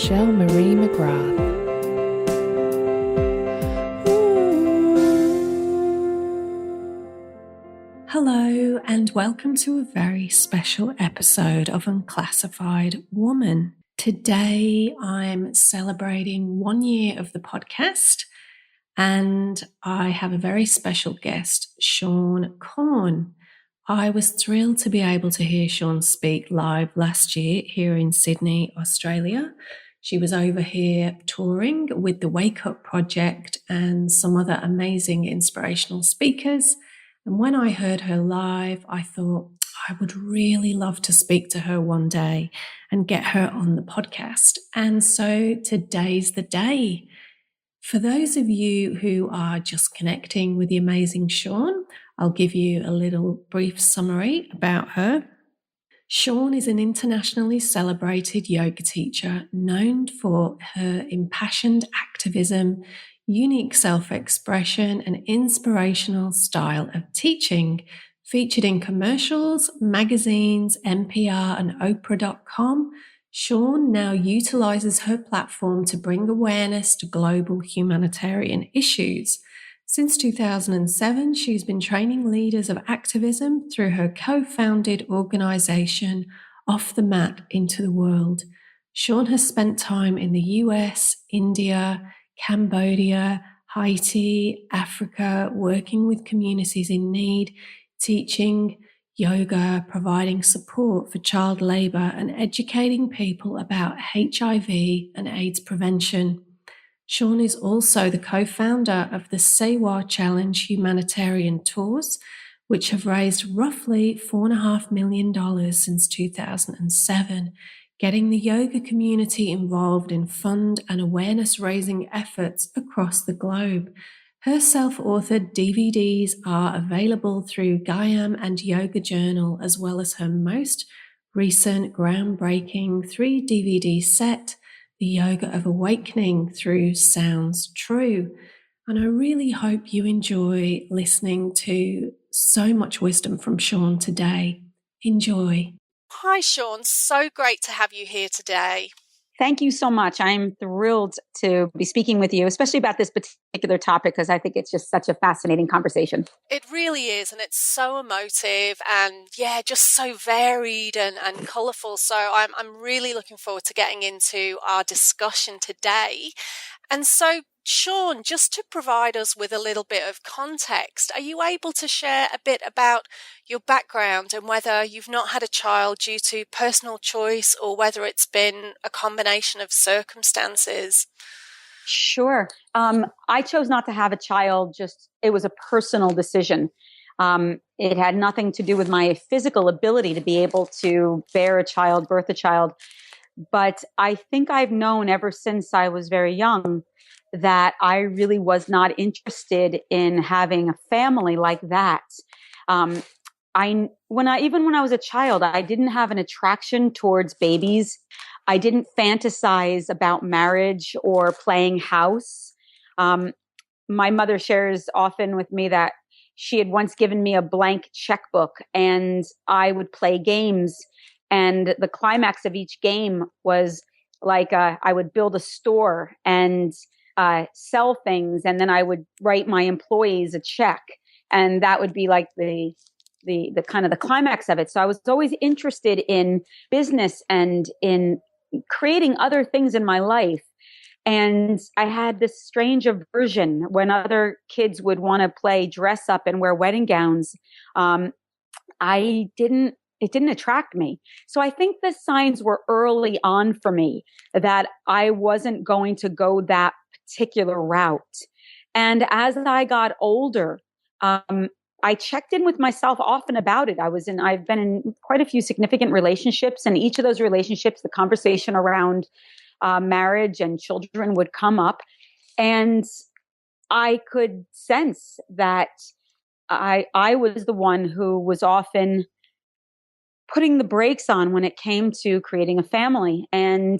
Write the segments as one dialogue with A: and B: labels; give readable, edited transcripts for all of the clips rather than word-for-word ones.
A: Michelle Marie McGrath. Hello and welcome to a very special episode of Unclassified Woman. Today I'm celebrating 1 year of the podcast and I have a very special guest, Seane Corn. I was thrilled to be able to hear Seane speak live last year here in Sydney, Australia. She was over here touring with the Wake Up Project and some other amazing inspirational speakers. And when I heard her live, I thought I would really love to speak to her one day and get her on the podcast. And so today's the day. For those of you who are just connecting with the amazing Seane, I'll give you a little brief summary about her. Seane is an internationally celebrated yoga teacher known for her impassioned activism, unique self-expression, and inspirational style of teaching, featured in commercials, magazines, NPR, and Oprah.com. Seane now utilizes her platform to bring awareness to global humanitarian issues. Since 2007, she's been training leaders of activism through her co-founded organization, Off the Mat into the World. Seane has spent time in the US, India, Cambodia, Haiti, Africa, working with communities in need, teaching yoga, providing support for child labor, and educating people about HIV and AIDS prevention. Seane is also the co-founder of the Sewa Challenge humanitarian tours, which have raised roughly $4.5 million since 2007, getting the yoga community involved in fund and awareness-raising efforts across the globe. Her self-authored DVDs are available through Gayam and Yoga Journal, as well as her most recent groundbreaking 3-DVD set, The Yoga of Awakening through Sounds True. And I really hope you enjoy listening to so much wisdom from Seane today. Enjoy.
B: Hi, Seane. So great to have you here today.
C: Thank you so much. I'm thrilled to be speaking with you, especially about this particular topic, because I think it's just such a fascinating conversation.
B: It really is, and it's so emotive and, just so varied and colourful. So I'm really looking forward to getting into our discussion today. And so, Seane, just to provide us with a little bit of context, are you able to share a bit about your background and whether you've not had a child due to personal choice or whether it's been a combination of circumstances?
C: Sure. I chose not to have a child, it was a personal decision. It had nothing to do with my physical ability to be able to birth a child. But I think I've known ever since I was very young that I really was not interested in having a family like that. When I was a child, I didn't have an attraction towards babies. I didn't fantasize about marriage or playing house. My mother shares often with me that she had once given me a blank checkbook and I would play games. And the climax of each game was like I would build a store and sell things, and then I would write my employees a check, and that would be like the kind of the climax of it. So I was always interested in business and in creating other things in my life. And I had this strange aversion when other kids would want to play dress up and wear wedding gowns. It didn't attract me. So I think the signs were early on for me that I wasn't going to go that particular route. And as I got older, I checked in with myself often about it. I've been in quite a few significant relationships, and each of those relationships, the conversation around marriage and children would come up. And I could sense that I was the one who was often putting the brakes on when it came to creating a family. And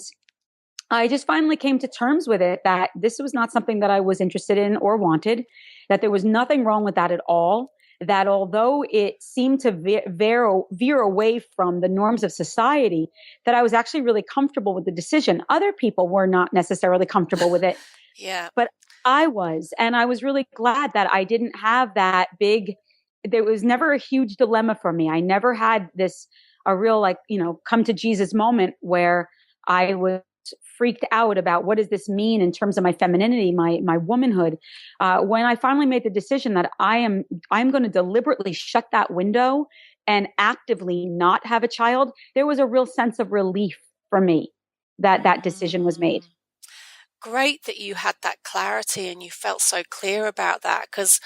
C: I just finally came to terms with it, that this was not something that I was interested in or wanted, that there was nothing wrong with that at all, that although it seemed to veer away from the norms of society, that I was actually really comfortable with the decision. Other people were not necessarily comfortable with it.
B: Yeah.
C: But I was, and I was really glad that I didn't have that there was never a huge dilemma for me. I never had a real, come to Jesus moment where I was freaked out about what does this mean in terms of my femininity, my womanhood. When I finally made the decision that I'm going to deliberately shut that window and actively not have a child, there was a real sense of relief for me that decision was made.
B: Great that you had that clarity and you felt so clear about that, because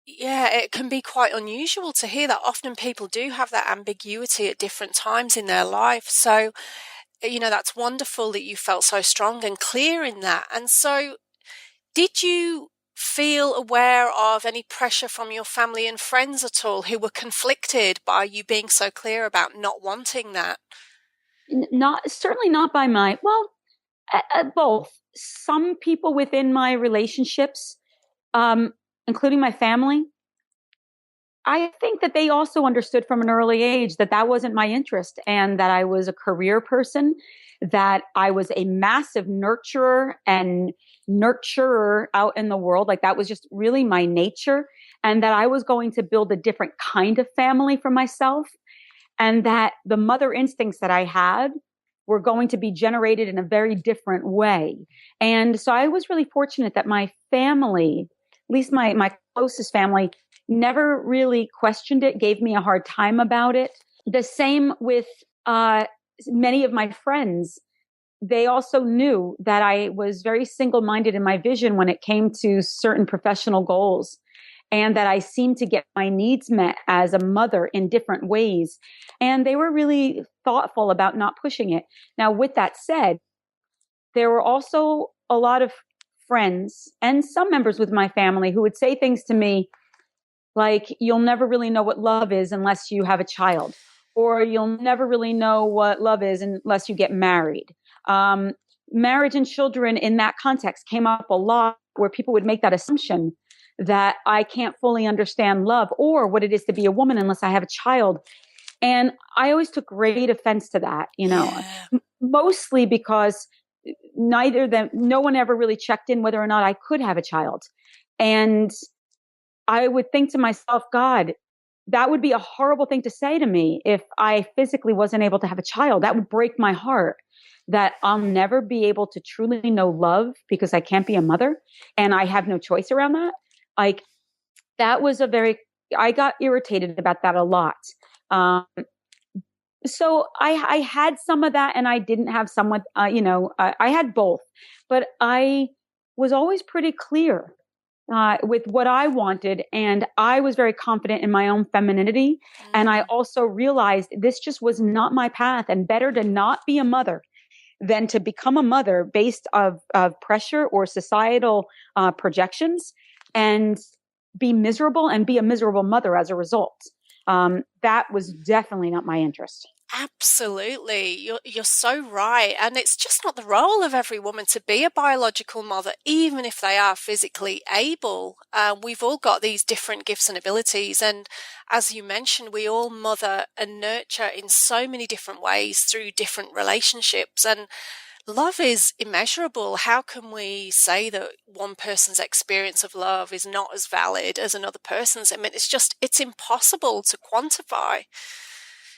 B: it can be quite unusual to hear that. Often people do have that ambiguity at different times in their life. So, that's wonderful that you felt so strong and clear in that. And so, did you feel aware of any pressure from your family and friends at all who were conflicted by you being so clear about not wanting that?
C: Certainly not by both. Some people within my relationships, including my family, I think that they also understood from an early age that wasn't my interest, and that I was a career person, that I was a massive nurturer out in the world. Like, that was just really my nature, and that I was going to build a different kind of family for myself, and that the mother instincts that I had were going to be generated in a very different way. And so I was really fortunate that my family, at least my closest family, never really questioned it, gave me a hard time about it. The same with many of my friends. They also knew that I was very single-minded in my vision when it came to certain professional goals, and that I seemed to get my needs met as a mother in different ways. And they were really thoughtful about not pushing it. Now, with that said, there were also a lot of friends and some members with my family who would say things to me like, you'll never really know what love is unless you have a child, or you'll never really know what love is unless you get married. Marriage and children in that context came up a lot, where people would make that assumption that I can't fully understand love or what it is to be a woman unless I have a child. And I always took great offense to that, mostly because no one ever really checked in whether or not I could have a child. And I would think to myself, God, that would be a horrible thing to say to me if I physically wasn't able to have a child. That would break my heart, that I'll never be able to truly know love because I can't be a mother and I have no choice around that. Like, that was I got irritated about that a lot. So I had some of that, and I didn't have somewhat, I had both, but I was always pretty clear with what I wanted. And I was very confident in my own femininity. And I also realized this just was not my path, and better to not be a mother than to become a mother based of pressure or societal projections and be miserable and be a miserable mother as a result. That was definitely not my interest.
B: Absolutely. You're so right. And it's just not the role of every woman to be a biological mother, even if they are physically able. We've all got these different gifts and abilities. And as you mentioned, we all mother and nurture in so many different ways through different relationships. And love is immeasurable. How can we say that one person's experience of love is not as valid as another person's? I mean, it's impossible to quantify.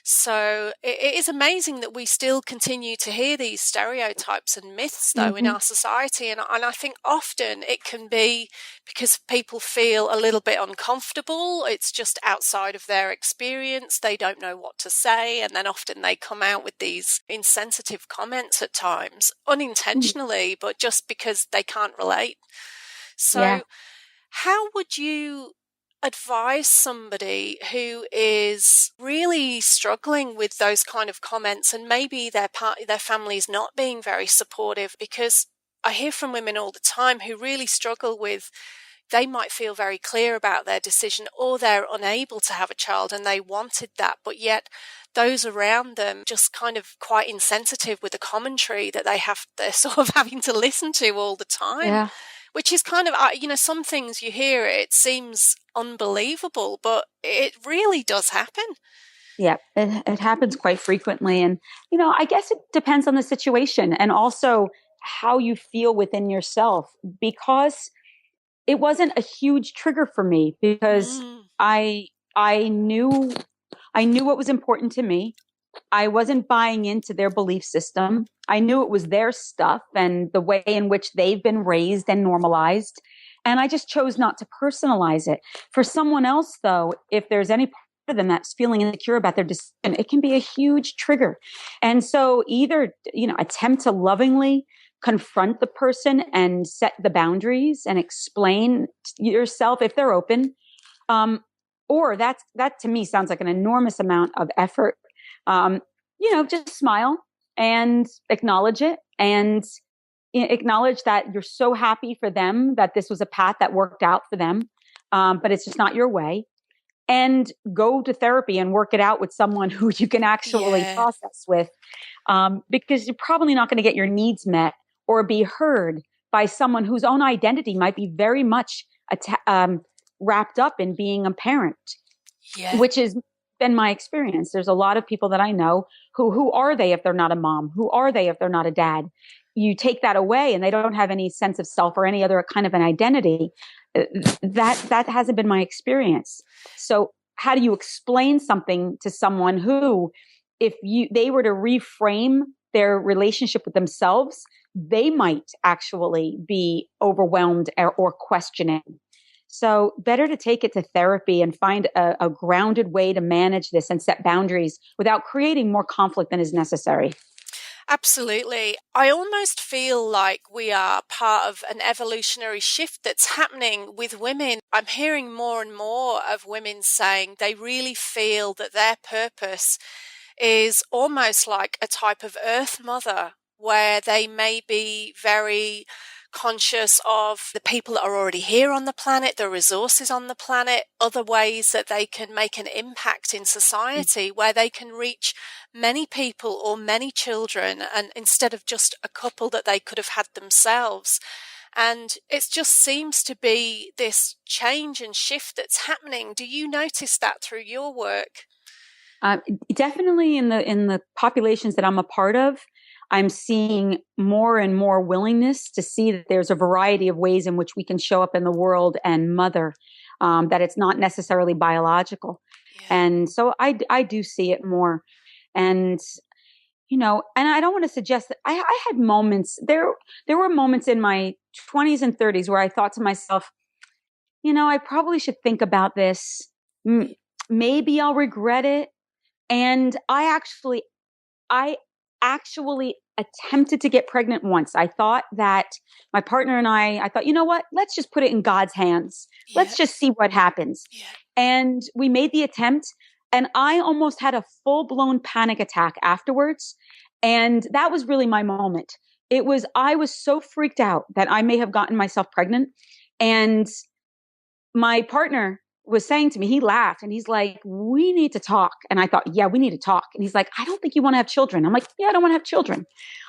B: So it is amazing that we still continue to hear these stereotypes and myths, though, in our society. And I think often it can be because people feel a little bit uncomfortable. It's just outside of their experience. They don't know what to say. And then often they come out with these insensitive comments at times, unintentionally, but just because they can't relate. So how would you advise somebody who is really struggling with those kind of comments, and maybe their family is not being very supportive? Because I hear from women all the time who really struggle with, they might feel very clear about their decision, or they're unable to have a child and they wanted that, but yet those around them just kind of quite insensitive with the commentary that they're sort of having to listen to all the time. which is kind of, some things you hear, it seems unbelievable, but it really does happen.
C: Yeah, it happens quite frequently. And, I guess it depends on the situation and also how you feel within yourself, because it wasn't a huge trigger for me, because I knew what was important to me. I wasn't buying into their belief system. I knew it was their stuff and the way in which they've been raised and normalized. And I just chose not to personalize it. For someone else, though, if there's any part of them that's feeling insecure about their decision, it can be a huge trigger. And so either, attempt to lovingly confront the person and set the boundaries and explain yourself if they're open. Or that to me sounds like an enormous amount of effort. Just smile and acknowledge it, and acknowledge that you're so happy for them that this was a path that worked out for them. But it's just not your way, and go to therapy and work it out with someone who you can actually process with. Because you're probably not going to get your needs met or be heard by someone whose own identity might be very much wrapped up in being a parent, which has been my experience. There's a lot of people that I know who are they if they're not a mom? Who are they if they're not a dad? You take that away and they don't have any sense of self or any other kind of an identity. That hasn't been my experience. So how do you explain something to someone who, if they were to reframe their relationship with themselves, they might actually be overwhelmed or questioning? So better to take it to therapy and find a grounded way to manage this and set boundaries without creating more conflict than is necessary.
B: Absolutely. I almost feel like we are part of an evolutionary shift that's happening with women. I'm hearing more and more of women saying they really feel that their purpose is almost like a type of Earth Mother, where they may be very conscious of the people that are already here on the planet, the resources on the planet, other ways that they can make an impact in society, where they can reach many people or many children, and instead of just a couple that they could have had themselves. And it just seems to be this change and shift that's happening. Do you notice that through your work?
C: Definitely in the populations that I'm a part of, I'm seeing more and more willingness to see that there's a variety of ways in which we can show up in the world and mother, that it's not necessarily biological. Yeah. And so I do see it more. And, and I don't want to suggest that I had moments, there were moments in my 20s and 30s where I thought to myself, I probably should think about this. Maybe I'll regret it. And I actually attempted to get pregnant once. I thought that my partner and I thought, you know what, let's just put it in God's hands. Yeah. Let's just see what happens. Yeah. And we made the attempt, and I almost had a full-blown panic attack afterwards. And that was really my moment. I was so freaked out that I may have gotten myself pregnant. And my partner was saying to me, he laughed and he's like, we need to talk. And I thought, yeah, we need to talk. And he's like, I don't think you want to have children. I'm like, yeah, I don't want to have children.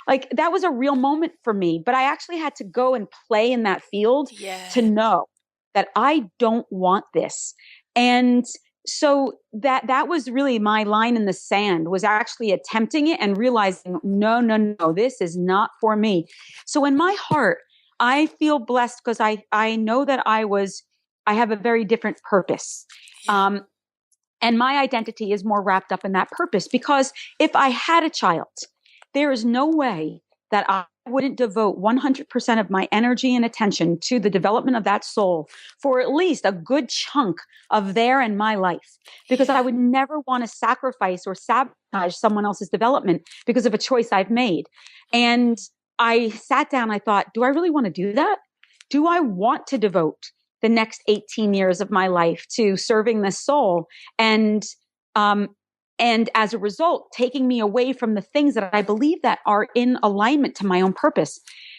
C: Like, that was a real moment for me, but I actually had to go and play in that field to know that I don't want this. And so that was really my line in the sand, was actually attempting it and realizing, no, this is not for me. So in my heart, I feel blessed because I know that I have a very different purpose. And my identity is more wrapped up in that purpose, because if I had a child, there is no way that I wouldn't devote 100% of my energy and attention to the development of that soul for at least a good chunk of their and my life, because I would never want to sacrifice or sabotage someone else's development because of a choice I've made. And I sat down, I thought, do I really want to do that? Do I want to devote the next 18 years of my life to serving this soul? And as a result, taking me away from the things that I believe that are in alignment to my own purpose.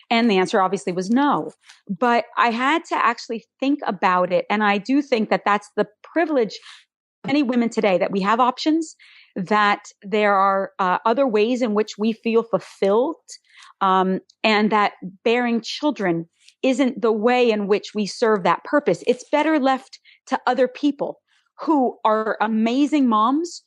C: And the answer obviously was no. But I had to actually think about it. And I do think that that's the privilege of many women today, that we have options, that there are other ways in which we feel fulfilled, and that bearing children isn't the way in which we serve that purpose. It's better left to other people who are amazing moms,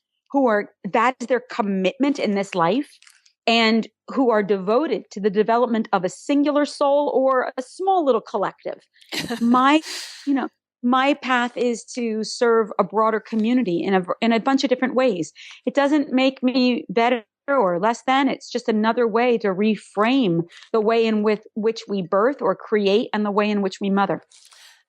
C: that is their commitment in this life, and who are devoted to the development of a singular soul or a small little collective. My, my path is to serve a broader community in a bunch of different ways. It doesn't make me better or less than. It's just another way to reframe the way in which we birth or create and the way in which we mother.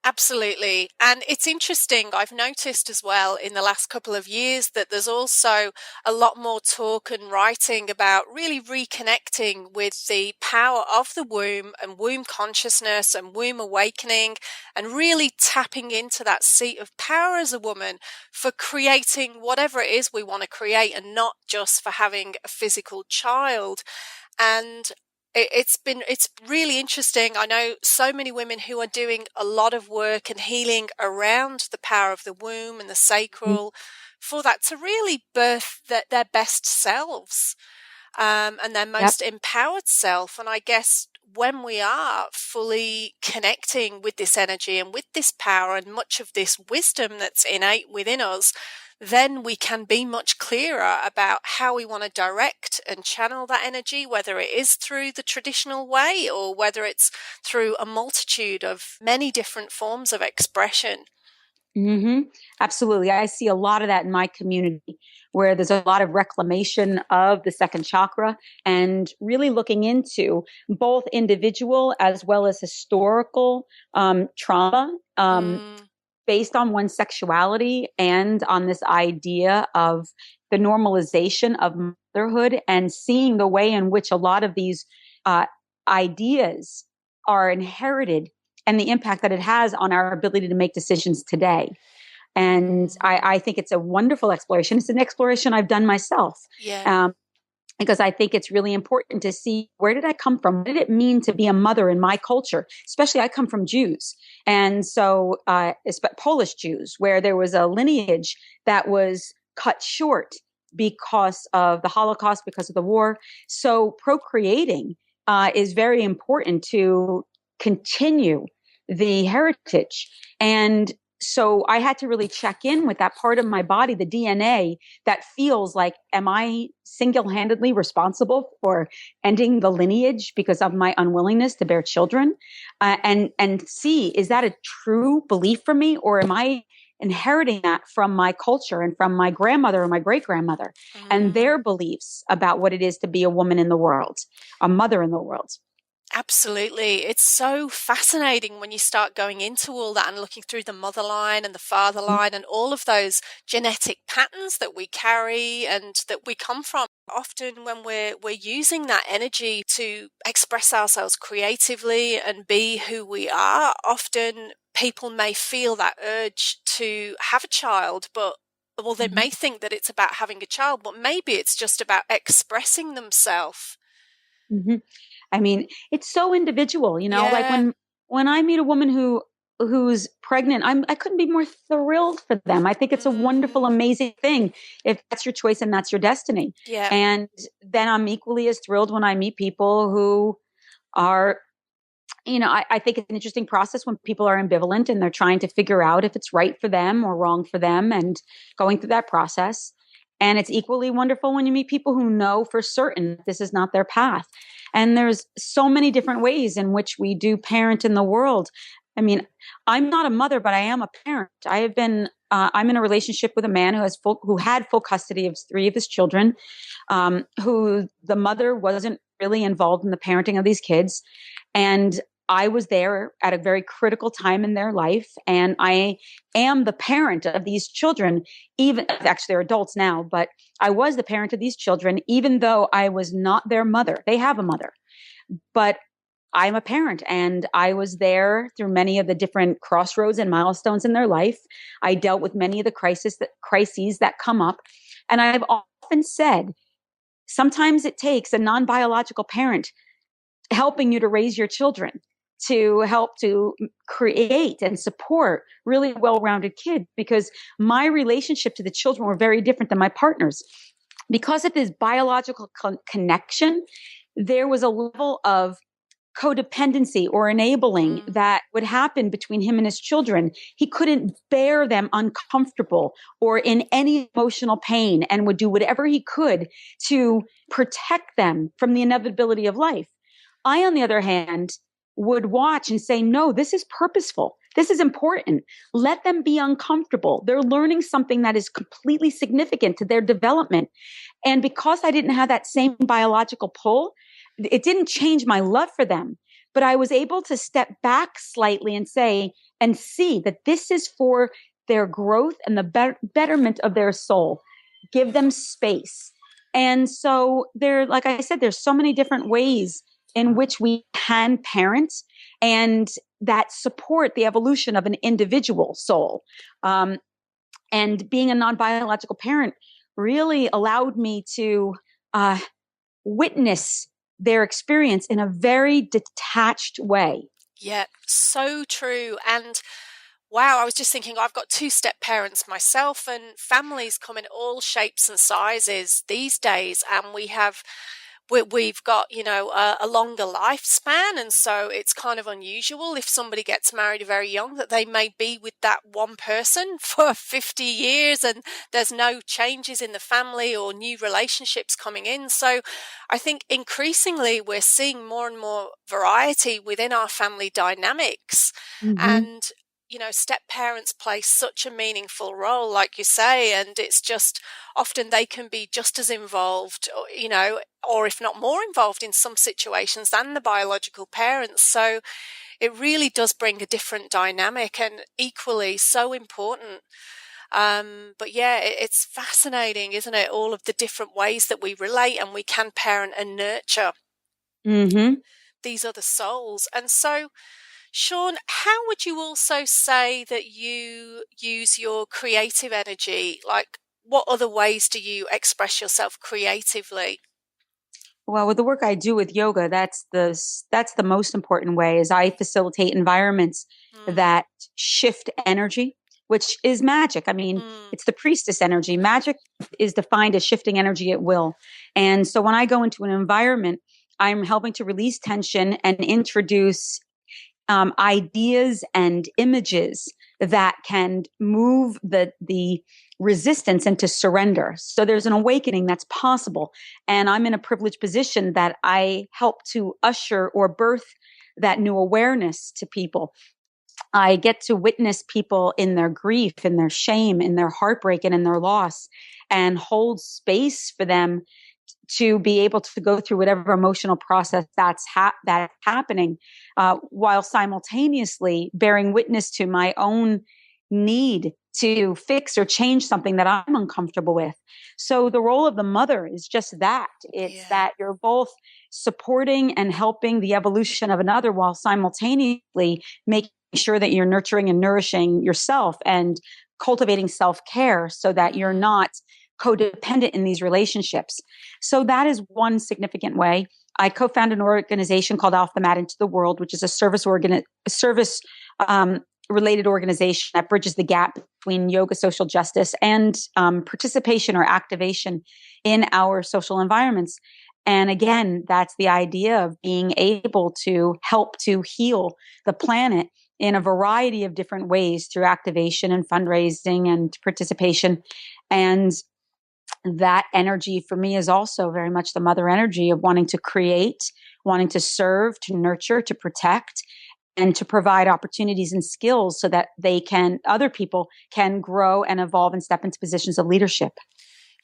B: Absolutely. And it's interesting, I've noticed as well in the last couple of years that there's also a lot more talk and writing about really reconnecting with the power of the womb and womb consciousness and womb awakening, and really tapping into that seat of power as a woman for creating whatever it is we want to create, and not just for having a physical child. And it's really interesting. I know so many women who are doing a lot of work and healing around the power of the womb and the sacral for that to really birth their best selves and their most empowered self. And I guess when we are fully connecting with this energy and with this power and much of this wisdom that's innate within us, then we can be much clearer about how we want to direct and channel that energy, whether it is through the traditional way or whether it's through a multitude of many different forms of expression.
C: Mm-hmm. Absolutely. I see a lot of that in my community, where there's a lot of reclamation of the second chakra and really looking into both individual as well as historical trauma. Based on one's sexuality and on this idea of the normalization of motherhood, and seeing the way in which a lot of these ideas are inherited and the impact that it has on our ability to make decisions today. And I think it's a wonderful exploration. It's an exploration I've done myself. Because I think it's really important to see, where did I come from? What did it mean to be a mother in my culture? Especially, I come from Jews. And so, Polish Jews, where there was a lineage that was cut short because of the Holocaust, because of the war. So procreating is very important to continue the heritage. And so I had to really check in with that part of my body, the DNA, that feels like, am I single-handedly responsible for ending the lineage because of my unwillingness to bear children? And see, is that a true belief for me, or am I inheriting that from my culture and from my grandmother or my great-grandmother and their beliefs about what it is to be a woman in the world, a mother in the world?
B: Absolutely. It's so fascinating when you start going into all that and looking through the mother line and the father line and all of those genetic patterns that we carry and that we come from. Often when we're using that energy to express ourselves creatively and be who we are, often people may feel that urge to have a child, but they may think that it's about having a child, but maybe it's just about expressing themselves.
C: I mean, it's so individual, like when I meet a woman who's pregnant, I couldn't be more thrilled for them. I think it's a wonderful, amazing thing if that's your choice and that's your destiny.
B: Yeah.
C: And then I'm equally as thrilled when I meet people who are, I think it's an interesting process when people are ambivalent and they're trying to figure out if it's right for them or wrong for them, and going through that process. And it's equally wonderful when you meet people who know for certain this is not their path. And there's so many different ways in which we do parent in the world. I mean, I'm not a mother, but I am a parent. I'm in a relationship with a man who had full custody of 3 of his children, who the mother wasn't really involved in the parenting of these kids. And I was there at a very critical time in their life, and I am the parent of these children, actually they're adults now, but I was the parent of these children, even though I was not their mother. They have a mother, but I'm a parent, and I was there through many of the different crossroads and milestones in their life. I dealt with many of the crises that come up. And I've often said, sometimes it takes a non-biological parent helping you to raise your children, to help to create and support really well-rounded kids, because my relationship to the children were very different than my partner's. Because of this biological connection, there was a level of codependency or enabling that would happen between him and his children. He couldn't bear them uncomfortable or in any emotional pain and would do whatever he could to protect them from the inevitability of life. I, on the other hand, would watch and say, no, this is purposeful. This is important. Let them be uncomfortable. They're learning something that is completely significant to their development. And because I didn't have that same biological pull, it didn't change my love for them. But I was able to step back slightly and say, and see that this is for their growth and the betterment of their soul. Give them space. And so like I said, there's so many different ways in which we can parent and that support the evolution of an individual soul. And being a non-biological parent really allowed me to witness their experience in a very detached way.
B: Yeah, so true. And wow, I was just thinking, I've got two-step parents myself, and families come in all shapes and sizes these days. And we've got, a longer lifespan. And so it's kind of unusual if somebody gets married very young that they may be with that one person for 50 years and there's no changes in the family or new relationships coming in. So I think increasingly we're seeing more and more variety within our family dynamics. And step parents play such a meaningful role, like you say, and it's just often they can be just as involved, or if not more involved in some situations than the biological parents. So it really does bring a different dynamic and equally so important. But yeah, it's fascinating, isn't it? All of the different ways that we relate and we can parent and nurture these other souls. And so, Seane, how would you also say that you use your creative energy? Like, what other ways do you express yourself creatively?
C: Well, with the work I do with yoga, that's the most important way. Is I facilitate environments that shift energy, which is magic. I mean, it's the priestess energy. Magic is defined as shifting energy at will. And so when I go into an environment, I'm helping to release tension and introduce ideas and images that can move the resistance into surrender. So there's an awakening that's possible. And I'm in a privileged position that I help to usher or birth that new awareness to people. I get to witness people in their grief, in their shame, in their heartbreak, and in their loss, and hold space for them to be able to go through whatever emotional process that's happening, while simultaneously bearing witness to my own need to fix or change something that I'm uncomfortable with. So the role of the mother is just that. It's that you're both supporting and helping the evolution of another while simultaneously making sure that you're nurturing and nourishing yourself and cultivating self-care so that you're not codependent in these relationships. So that is one significant way. I co-founded an organization called Off the Mat Into the World, which is a service related organization that bridges the gap between yoga, social justice, and participation or activation in our social environments. And again, that's the idea of being able to help to heal the planet in a variety of different ways through activation and fundraising and participation. And that energy for me is also very much the mother energy of wanting to create, wanting to serve, to nurture, to protect, and to provide opportunities and skills so that other people can grow and evolve and step into positions of leadership.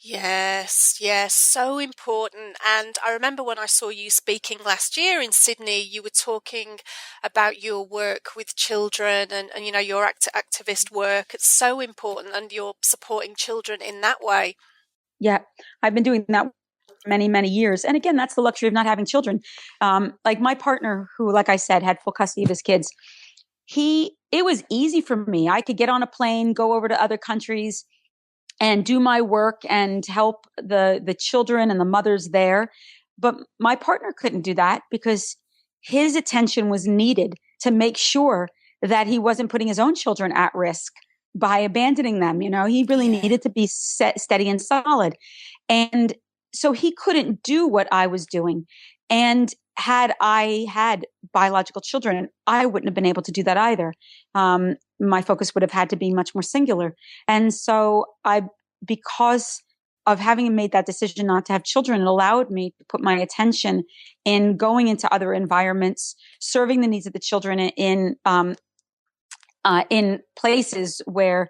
B: Yes, so important. And I remember when I saw you speaking last year in Sydney, you were talking about your work with children and your activist work. It's so important, and you're supporting children in that way.
C: Yeah, I've been doing that many, many years. And again, that's the luxury of not having children. Like my partner, who, like I said, had full custody of his kids, it was easy for me. I could get on a plane, go over to other countries and do my work and help the children and the mothers there. But my partner couldn't do that because his attention was needed to make sure that he wasn't putting his own children at risk by abandoning them. He really needed to be steady and solid. And so he couldn't do what I was doing. And had I had biological children, I wouldn't have been able to do that either. My focus would have had to be much more singular. And so because of having made that decision not to have children, it allowed me to put my attention in going into other environments, serving the needs of the children in places where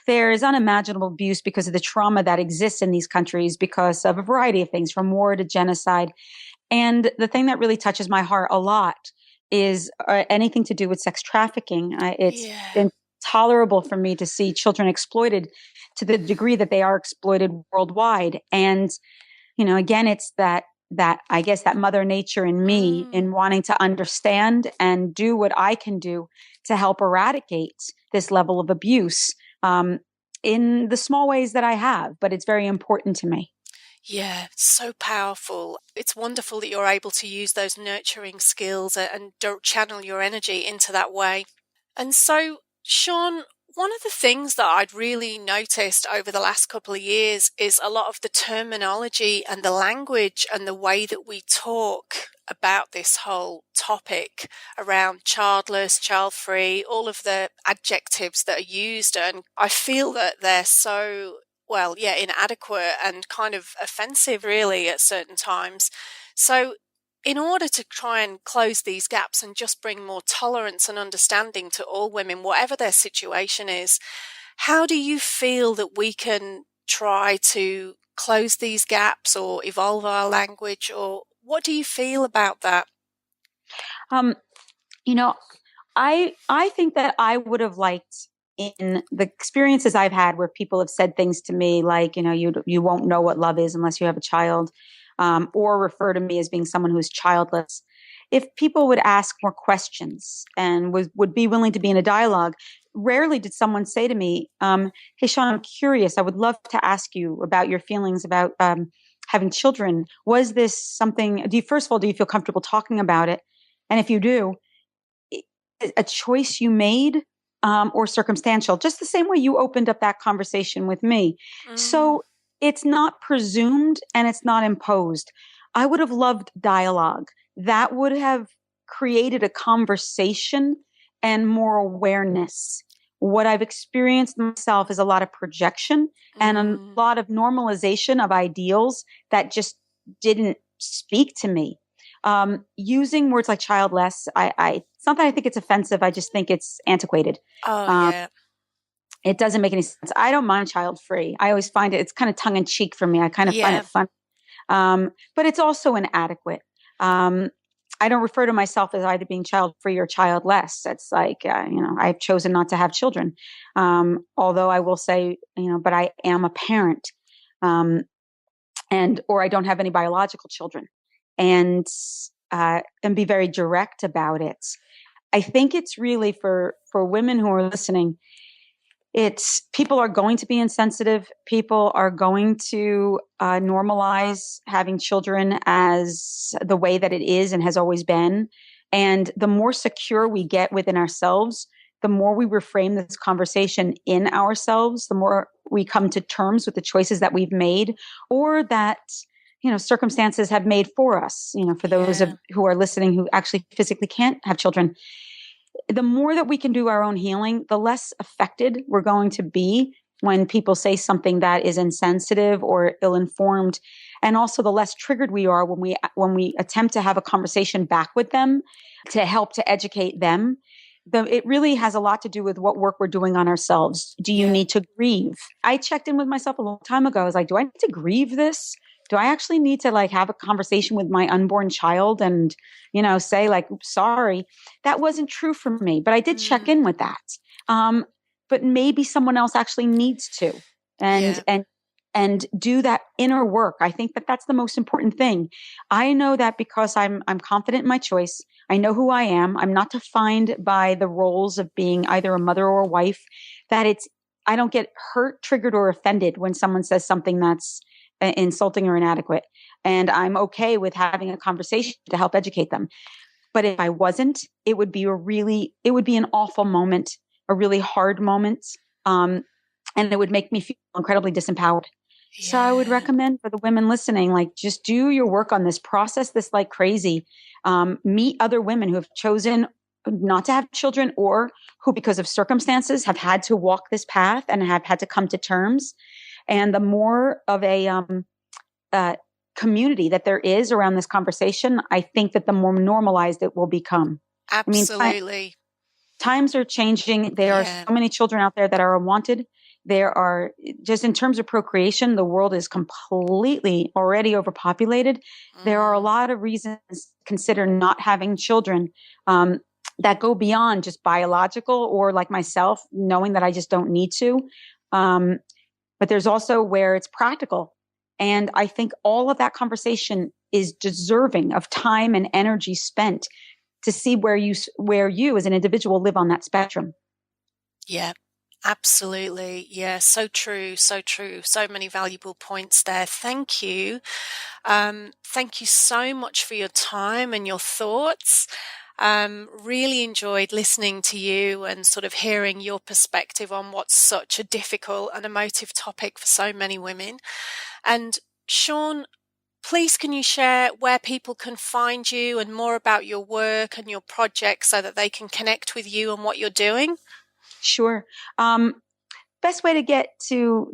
C: there is unimaginable abuse because of the trauma that exists in these countries because of a variety of things, from war to genocide. And the thing that really touches my heart a lot is anything to do with sex trafficking. It's intolerable for me to see children exploited to the degree that they are exploited worldwide. And, again, it's that I guess that mother nature in me in wanting to understand and do what I can do to help eradicate this level of abuse in the small ways that I have. But it's very important to me.
B: Yeah, so powerful. It's wonderful that you're able to use those nurturing skills and channel your energy into that way. And so, Seane, one of the things that I'd really noticed over the last couple of years is a lot of the terminology and the language and the way that we talk about this whole topic around childless, child-free, all of the adjectives that are used. And I feel that they're so inadequate and kind of offensive, really, at certain times. So in order to try and close these gaps and just bring more tolerance and understanding to all women, whatever their situation is, how do you feel that we can try to close these gaps or evolve our language, or what do you feel about that?
C: I think that I would have liked, in the experiences I've had where people have said things to me like, you won't know what love is unless you have a child, or refer to me as being someone who's childless. If people would ask more questions and would be willing to be in a dialogue. Rarely did someone say to me, hey, Seane, I'm curious. I would love to ask you about your feelings about having children. Was this something, first of all, do you feel comfortable talking about it? And if you do, a choice you made, or circumstantial, just the same way you opened up that conversation with me. So it's not presumed and it's not imposed. I would have loved dialogue that would have created a conversation and more awareness. What I've experienced myself is a lot of projection and a lot of normalization of ideals that just didn't speak to me. Using words like childless, it's not that I think it's offensive. I just think it's antiquated. It doesn't make any sense. I don't mind child-free. I always find it's kind of tongue in cheek for me. I kind of find it fun. But it's also inadequate. I don't refer to myself as either being child-free or childless. It's like, I've chosen not to have children. Although I will say, but I am a parent, or I don't have any biological children. And be very direct about it. I think it's really for women who are listening, it's people are going to be insensitive. People are going to normalize having children as the way that it is and has always been. And the more secure we get within ourselves, the more we reframe this conversation in ourselves, the more we come to terms with the choices that we've made or that circumstances have made for us, for those who are listening who actually physically can't have children. The more that we can do our own healing, the less affected we're going to be when people say something that is insensitive or ill-informed. And also the less triggered we are when we attempt to have a conversation back with them to help to educate them. It really has a lot to do with what work we're doing on ourselves. Do you need to grieve? I checked in with myself a long time ago. I was like, do I need to grieve this? Do I actually need to have a conversation with my unborn child and, say oops, sorry? That wasn't true for me, but I did check in with that. But maybe someone else actually needs to and do that inner work. I think that that's the most important thing. I know that because I'm confident in my choice. I know who I am. I'm not defined by the roles of being either a mother or a wife, I don't get hurt, triggered, or offended when someone says something that's insulting or inadequate. And I'm okay with having a conversation to help educate them. But if I wasn't, it would be an awful moment, a really hard moment. And it would make me feel incredibly disempowered. So I would recommend for the women listening, like, just do your work on this, process this like crazy. Meet other women who have chosen not to have children, or who, because of circumstances, have had to walk this path and have had to come to terms. And the more of a community that there is around this conversation, I think that the more normalized it will become.
B: Absolutely.
C: I mean, times are changing. There are so many children out there that are unwanted. There are, just in terms of procreation, the world is completely already overpopulated. There are a lot of reasons to consider not having children that go beyond just biological, or like myself, knowing that I just don't need to. But there's also where it's practical. And I think all of that conversation is deserving of time and energy spent to see where you as an individual live on that spectrum.
B: Yeah, absolutely. Yeah, so true, so true. So many valuable points there. Thank you. Thank you so much for your time and your thoughts. Really enjoyed listening to you and sort of hearing your perspective on what's such a difficult and emotive topic for so many women. And Seane, please can you share where people can find you and more about your work and your projects so that they can connect with you and what you're doing?
C: Sure. Best way to get to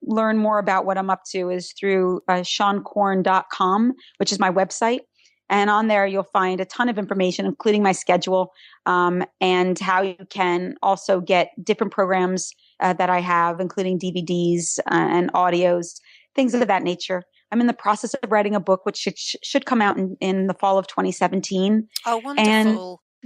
C: learn more about what I'm up to is through SeaneCorn.com, which is my website. And on there, you'll find a ton of information, including my schedule, and how you can also get different programs that I have, including DVDs and audios, things of that nature. I'm in the process of writing a book, which should come out in the fall of 2017.
B: Oh, wonderful.
C: And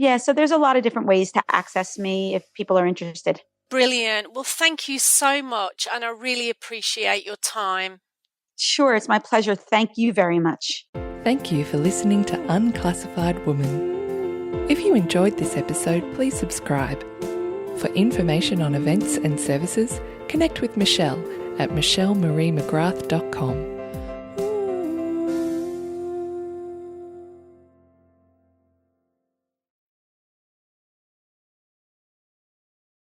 C: yeah, so there's a lot of different ways to access me if people are interested.
B: Brilliant. Well, thank you so much. And I really appreciate your time.
C: Sure. It's my pleasure. Thank you very much.
D: Thank you for listening to Unclassified Woman. If you enjoyed this episode, please subscribe. For information on events and services, connect with Michelle at michellemariemcgrath.com.